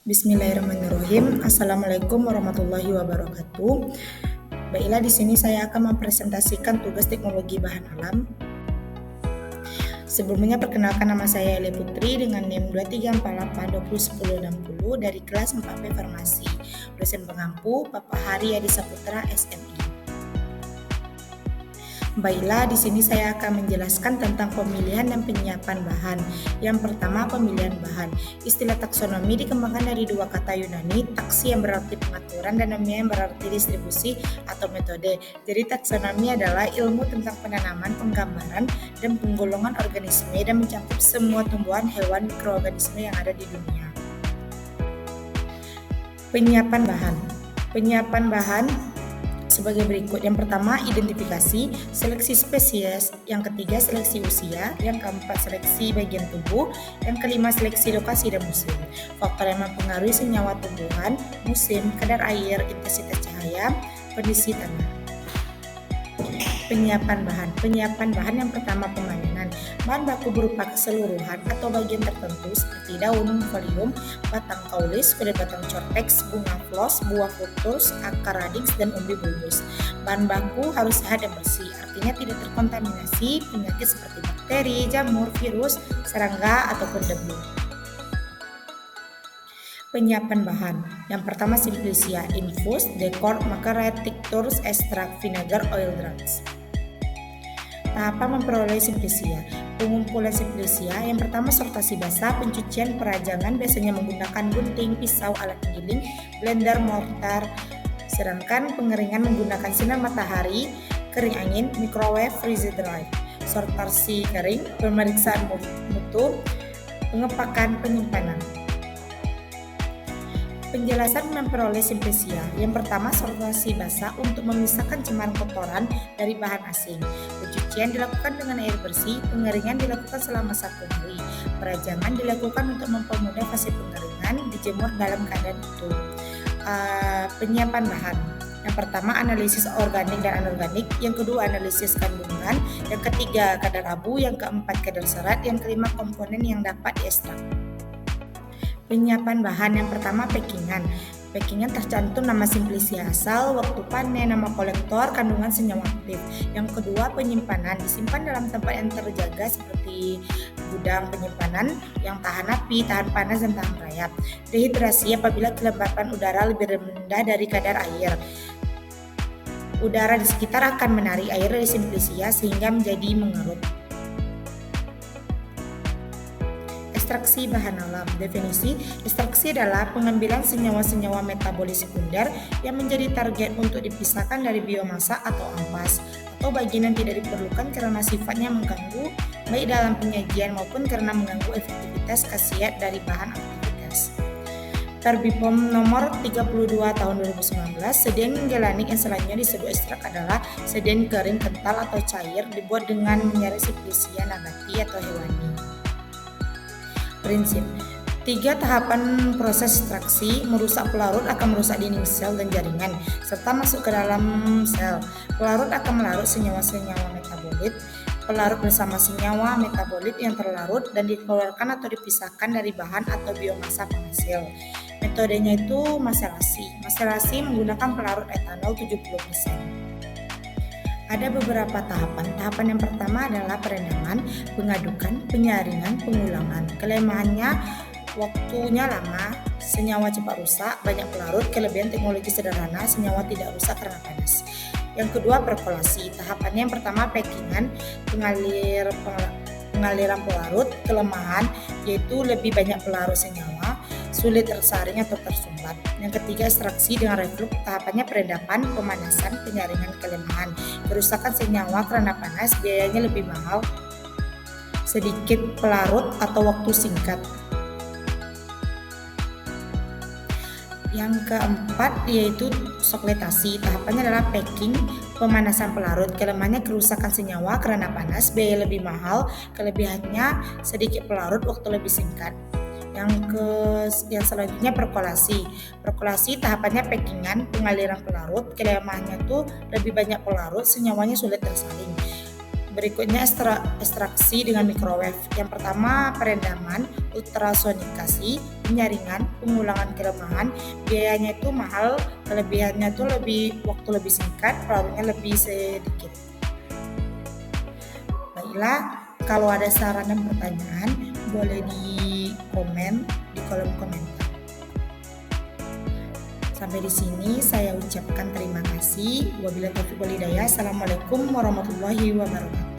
Bismillahirrahmanirrahim. Assalamualaikum warahmatullahi wabarakatuh. Baiklah, di sini saya akan mempresentasikan tugas teknologi bahan alam. Sebelumnya perkenalkan, nama saya Ele Putri dengan NIM 2348201060 dari kelas 4B Farmasi. Dosen pengampu Bapak Hari Adi Saputra SMI. Baiklah, di sini saya akan menjelaskan tentang pemilihan dan penyiapan bahan. Yang pertama, pemilihan bahan. Istilah taksonomi dikembangkan dari dua kata Yunani, taksi yang berarti pengaturan dan nomia yang berarti distribusi atau metode. Jadi taksonomi adalah ilmu tentang penanaman, penggambaran, dan penggolongan organisme dan mencakup semua tumbuhan, hewan, mikroorganisme yang ada di dunia. Penyiapan bahan. Penyiapan bahan sebagai berikut. Yang pertama, identifikasi, seleksi spesies. Yang ketiga, seleksi usia. Yang keempat, seleksi bagian tubuh. Yang kelima, seleksi lokasi dan musim. Faktor yang mempengaruhi senyawa tumbuhan, musim, kadar air, intensitas cahaya, kondisi tanah. Penyiapan bahan. Penyiapan bahan yang pertama, pemanenan. Bahan baku berupa keseluruhan atau bagian tertentu seperti daun, folium, batang kaulis, kulit batang cortex, bunga flos, buah fructus, akar radix, dan umbi bulbus. Bahan baku harus sehat dan bersih, artinya tidak terkontaminasi penyakit seperti bakteri, jamur, virus, serangga, ataupun debu. Penyiapan bahan. Yang pertama, simplicia, infus, decor, macaret, tinctures, extract, vinegar, oil drugs. Tahapan memperoleh simplicia. Pengumpulan simplicia. Yang pertama, sortasi basah, pencucian, perajangan, biasanya menggunakan gunting, pisau, alat penggiling, blender, mortar. Sedangkan pengeringan menggunakan sinar matahari, kering angin, microwave, freeze dry. Sortasi kering, pemeriksaan mutu, pengepakan, penyimpanan. Penjelasan memperoleh simplicia. Yang pertama, sortasi basah untuk memisahkan cemaran kotoran dari bahan asing. Pencucian dilakukan dengan air bersih, pengeringan dilakukan selama 1 hari. Perajangan dilakukan untuk mempermudah fase pengeringan, dijemur dalam keadaan utuh. Penyiapan bahan. Yang pertama, analisis organik dan anorganik. Yang kedua, analisis kandungan. Yang ketiga, kadar abu. Yang keempat, kadar serat. Yang kelima, komponen yang dapat diekstrak. Penyiapan bahan. Yang pertama, packingan. Packingan tercantum nama simplicia asal, waktu panen, nama kolektor, kandungan senyawa aktif. Yang kedua, penyimpanan. Disimpan dalam tempat yang terjaga seperti gudang penyimpanan yang tahan api, tahan panas, dan tahan rayap. Dehidrasi apabila kelembapan udara lebih rendah dari kadar air. Udara di sekitar akan menarik air dari simplicia sehingga menjadi mengerut. Ekstraksi bahan alam. Definisi, ekstraksi adalah pengambilan senyawa-senyawa metabolis sekunder yang menjadi target untuk dipisahkan dari biomasa atau ampas, atau bagian yang tidak diperlukan karena sifatnya mengganggu, baik dalam penyajian maupun karena mengganggu efektivitas khasiat dari bahan aktivitas. Perbipom nomor 32 tahun 2019, sedan gelanik yang selanjutnya disebut ekstrak adalah sedan kering, kental, atau cair dibuat dengan menyaring simplicia nabati atau hewani. Prinsip. 3 tahapan proses ekstraksi. Merusak pelarut akan merusak dinding sel dan jaringan, serta masuk ke dalam sel. Pelarut akan melarut senyawa-senyawa metabolit. Pelarut bersama senyawa metabolit yang terlarut dan dikeluarkan atau dipisahkan dari bahan atau biomasa penghasil. Metodenya itu maserasi. Maserasi menggunakan pelarut etanol 70%. Ada beberapa tahapan. Tahapan yang pertama adalah perendaman, pengadukan, penyaringan, pengulangan. Kelemahannya, waktunya lama, senyawa cepat rusak, banyak pelarut. Kelebihan teknologi sederhana, senyawa tidak rusak karena panas. Yang kedua, perkolasi. Tahapannya yang pertama, packingan, pengaliran pelarut. Kelemahan yaitu lebih banyak pelarut senyawa, sulit tersaring atau tersumbat. Yang ketiga, ekstraksi dengan reflux. Tahapannya perendaman, pemanasan, penyaringan. Kelemahan, kerusakan senyawa karena panas, biayanya lebih mahal, sedikit pelarut atau waktu singkat. Yang keempat yaitu sokletasi. Tahapannya adalah packing, pemanasan pelarut. Kelemahannya kerusakan senyawa karena panas, biaya lebih mahal. Kelebihannya sedikit pelarut, waktu lebih singkat. Yang selanjutnya perkolasi. Perkolasi tahapannya packingan, pengaliran pelarut. Kelemahannya tuh lebih banyak pelarut, senyawanya sulit tersaring. Berikutnya ekstraksi dengan microwave. Yang pertama perendaman, ultrasonikasi, penyaringan, pengulangan kelemahan. Biayanya itu mahal, kelebihannya itu waktu lebih singkat, pelarutnya lebih sedikit. Baiklah, kalau ada saran dan pertanyaan boleh di komen di kolom komentar. Sampai di sini saya ucapkan terima kasih. Wabillahi taufiq wal hidayah. Assalamualaikum warahmatullahi wabarakatuh.